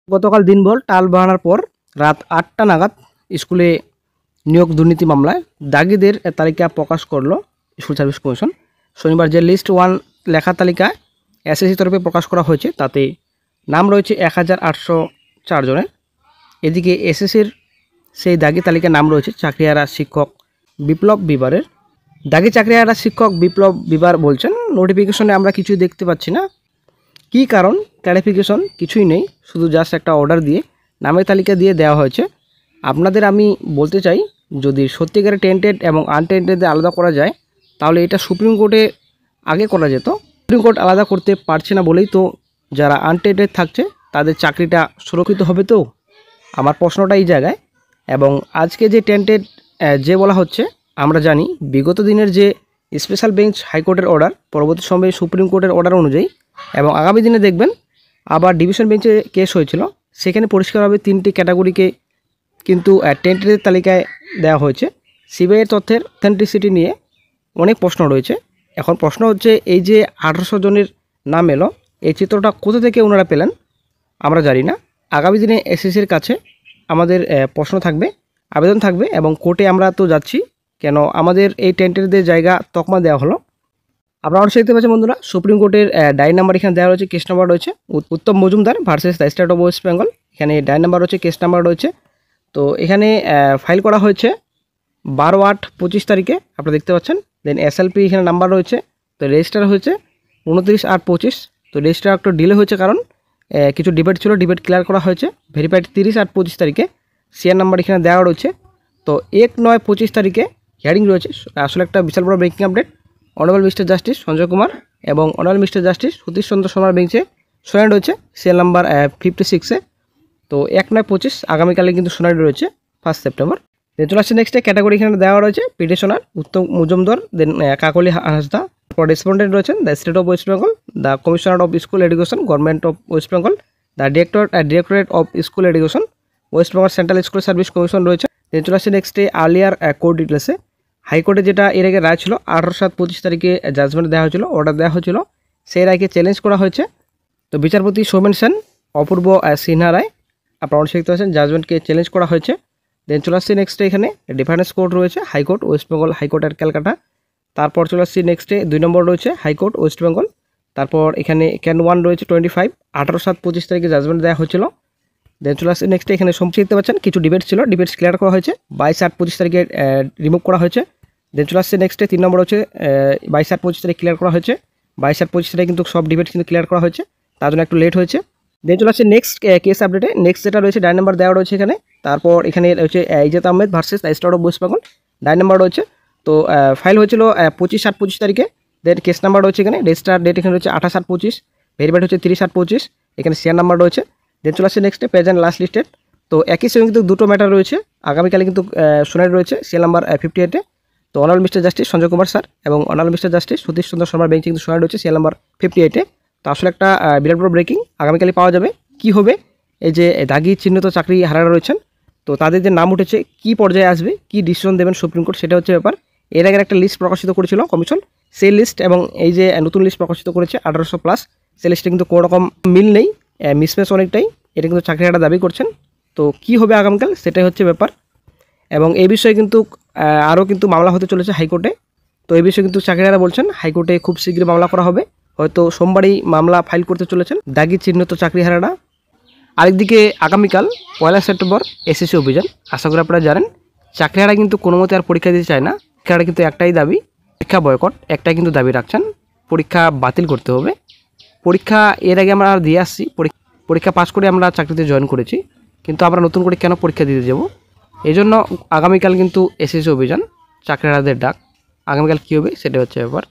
গতকাল দিনভর টালবাহানার পর রাত 8টা নাগাদ স্কুলে নিয়োগ দুর্নীতি মামলায় দাগিদের তালিকা প্রকাশ করলো স্কুল সার্ভিস কমিশন। শনিবার যে লিস্ট 1 লেখা তালিকা এসএসসি তরফে প্রকাশ করা হয়েছে তাতে নাম রয়েছে 1804 জনের। এদিকে এসএসসির সেই দাগি তালিকায় নাম রয়েছে চাকরিহারা শিক্ষক বিপ্লব বিবারের। দাগি চাকরিহারা শিক্ষক বিপ্লব বিবার বলছেন, নোটিফিকেশনে আমরা কিছুই দেখতে পাচ্ছি না। কী কারণ ক্লারিফিকেশন কিছুই নেই, শুধু জাস্ট একটা অর্ডার দিয়ে নামের তালিকা দিয়ে দেওয়া হয়েছে। আপনাদের আমি বলতে চাই, যদি সত্যিকারের টেন্টেড এবং আনটেন্টেডে আলাদা করা যায় তাহলে এটা সুপ্রিম কোর্টে আগে করা যেত। সুপ্রিম কোর্ট আলাদা করতে পারছে না বলেই তো যারা আনটেন্টেড থাকছে তাদের চাকরিটা সুরক্ষিত হবে। তো আমার প্রশ্নটা এই জায়গায়। এবং আজকে যে টেন্টেড যে বলা হচ্ছে, আমরা জানি বিগত দিনের যে স্পেশাল বেঞ্চ হাইকোর্টের অর্ডার পরবর্তী সময়ে সুপ্রিম কোর্টের অর্ডার অনুযায়ী এবং আগামী দিনে দেখবেন আবার ডিভিশন বেঞ্চে কেস হয়েছিল, সেখানে পরিষ্কারভাবে 3টি ক্যাটাগরিকে কিন্তু টেন্টেডের তালিকায় দেওয়া হয়েছে। সিবিআইয়ের তথ্যের অথেন্টিসিটি নিয়ে অনেক প্রশ্ন রয়েছে। এখন প্রশ্ন হচ্ছে, এই যে 1800 জনের নাম এলো, এই চিত্রটা কোথা থেকে ওনারা পেলেন আমরা জানি না। আগামী দিনে এসএসসির কাছে আমাদের প্রশ্ন থাকবে, আবেদন থাকবে এবং কোর্টে আমরা তো যাচ্ছি, কেন আমাদের এই টেন্টেডদের জায়গা তকমা দেওয়া হলো। আপনারা অবশ্যই দেখতে পাচ্ছেন বন্ধুরা, সুপ্রিম কোর্টের ডায়েরি নাম্বার এখানে দেওয়া রয়েছে, কেস নাম্বার রয়েছে Uttam Majumdar versus the state of West Bengal. এখানে ডায়েরি নাম্বার রয়েছে, কেস নাম্বার রয়েছে। তো এখানে ফাইল করা হয়েছে 12/8/25 তারিখে, আপনারা দেখতে পাচ্ছেন। দেন এসএলপি এখানে নাম্বার রয়েছে। তো রেজিস্টার হয়েছে 29/8/25। তো রেজিস্টার একটু ডিলে হয়েছে কারণ কিছু ডিবেট ছিল, ডিবেট ক্লিয়ার করা হয়েছে। ভেরিফাইড 30/8/25 তারিখে। সিআর নাম্বার এখানে দেওয়া রয়েছে। তো 1/9/25 তারিখে হিয়ারিং রয়েছে। আসলে একটা বিশাল বড় breaking update. Honourable mister justice Sanjay Kumar এবং honourable mister justice Satish Chandra শর্মার বেঞ্চে শুনানি রয়েছে সিএল নাম্বার 56-এ। তো 1/9/25 আগামীকালে কিন্তু শুনানি রয়েছে 1 সেপ্টেম্বর। দেন চলে আসছে নেক্সটে ক্যাটাগরি এখানে দেওয়া রয়েছে পিটিশনার উত্তম মজুমদার, দেন কাকলি হাসদা। তারপর রেসপন্ডেন্ট রয়েছেন the state of West Bengal, the commissioner of school education government of West Bengal, the directorate of school education West Bengal central school service commission রয়েছে। দেন চলে আসছে নেক্সটে আর্লিয়ার কোর্ট ডিটেলসে। হাইকোর্টে যেটা এর আগে রায় ছিল 18/7/25 তারিখে জাজমেন্ট দেওয়া হয়েছিল, অর্ডার দেওয়া হয়েছিল, সেই রায়কে চ্যালেঞ্জ করা হয়েছে। তো বিচারপতি সৌমেন সেন, অপূর্ব সিনহা রায়, আপনারা অবশ্যই দেখতে পাচ্ছেন, জাজমেন্টকে চ্যালেঞ্জ করা হয়েছে। দেন চলে আসছে নেক্সটে এখানে ডিফারেন্স কোর্ট রয়েছে, high court West Bengal, high court at Calcutta. তারপর চলে আসছে নেক্সটে 2 নম্বর রয়েছে হাইকোর্ট ওয়েস্ট বেঙ্গল। তারপর এখানে ক্যান 1 রয়েছে 25 18/7/25 তারিখে জাজমেন্ট দেওয়া হয়েছিল। দেন চলে আসছে নেক্সটে এখানে সমস্ত দেখতে পাচ্ছেন, কিছু ডিবেট ছিল, ডিবেটস ক্লিয়ার করা হয়েছে, 22/8/25 তারিখে রিমুভ করা হয়েছে। দেন চলে আসছে নেক্সটে 3 নম্বর হচ্ছে 22/8/25 তারিখে ক্লিয়ার করা হয়েছে। 22/8/25 তারিখে কিন্তু সব ডিবেট কিন্তু ক্লিয়ার করা হয়েছে, তার জন্য একটু লেট হয়েছে। দেন চলে আসছে নেক্সট কেস আপডেটে। নেক্সট যেটা রয়েছে ডায়েরি নাম্বার দেওয়া রয়েছে এখানে। তারপর এখানে রয়েছে Ijat Ahmed versus the state of West Bengal, diary number রয়েছে। তো ফাইল হয়েছিল 25/8/25 তারিখে। দেন কেস নাম্বার রয়েছে এখানে, রেজিস্টার ডেট এখানে রয়েছে 28/8/25, ভেরিফাইড হচ্ছে 30/8/25, এখানে শেয়ার নাম্বার রয়েছে। দেন চলে আসছে নেক্সটে প্রেজেন্ট লাস্ট লিস্টেড। তো একই সঙ্গে কিন্তু দুটো ম্যাটার রয়েছে, আগামীকালে কিন্তু শুনানি রয়েছে সিএল নাম্বার 58-এ। তো honourable mister justice Sanjay Kumar sir এবং honourable mister justice Satish Chandra শর্মার বেঞ্চে কিন্তু শুনানি রয়েছে সিএল নাম্বার 58-এ। তো আসলে একটা বিরাট বড় ব্রেকিং আগামীকালে পাওয়া যাবে। কি হবে, এই যে দাগি চিহ্নিত চাকরি হারারা রয়েছেন, তো তাদের যে নাম উঠেছে কি পর্যায়ে আসবে, কি ডিসিশন দেবেন সুপ্রিম কোর্ট, সেটা হচ্ছে ব্যাপার। এর আগে একটা লিস্ট প্রকাশিত করেছিল কমিশন, সেই লিস্ট এবং এই যে নতুন লিস্ট প্রকাশিত করেছে 1800+, সেই লিস্টে কিন্তু কোনো রকম মিল নেই, মিসম্যাচ অনেকটাই। এটা কিন্তু চাকরি হারা দাবি করছেন। তো কি হবে আগামীকাল, সেটাই হচ্ছে ব্যাপার। এবং এই বিষয়ে কিন্তু আরও কিন্তু মামলা হতে চলেছে হাইকোর্টে। তো এই বিষয়ে কিন্তু চাকরিহারা বলছেন হাইকোর্টে খুব শীঘ্রই মামলা করা হবে, হয়তো সোমবারই মামলা ফাইল করতে চলেছেন দাগি চিহ্নিত চাকরিহারারা। আরেকদিকে আগামীকাল 1 সেপ্টেম্বর এসএসসি অভিযান। আশা করি আপনারা জানেন, চাকরিহারা কিন্তু কোনো মতে আর পরীক্ষা দিতে চায় না। চাকরিহারা কিন্তু একটাই দাবি, পরীক্ষা বয়কট, একটাই কিন্তু দাবি রাখছেন, পরীক্ষা বাতিল করতে হবে। পরীক্ষা এর আগে আমরা দিয়ে আসছি, পরীক্ষা পাস করে আমরা চাকরিতে জয়েন করেছি, কিন্তু আমরা নতুন করে কেন পরীক্ষা দিতে যাব? এই জন্য আগামীকাল কিন্তু এসএসসি অভিযান, চাকরিহারাদের ডাক। আগামীকাল কী হবে সেটা হচ্ছে ব্যাপার।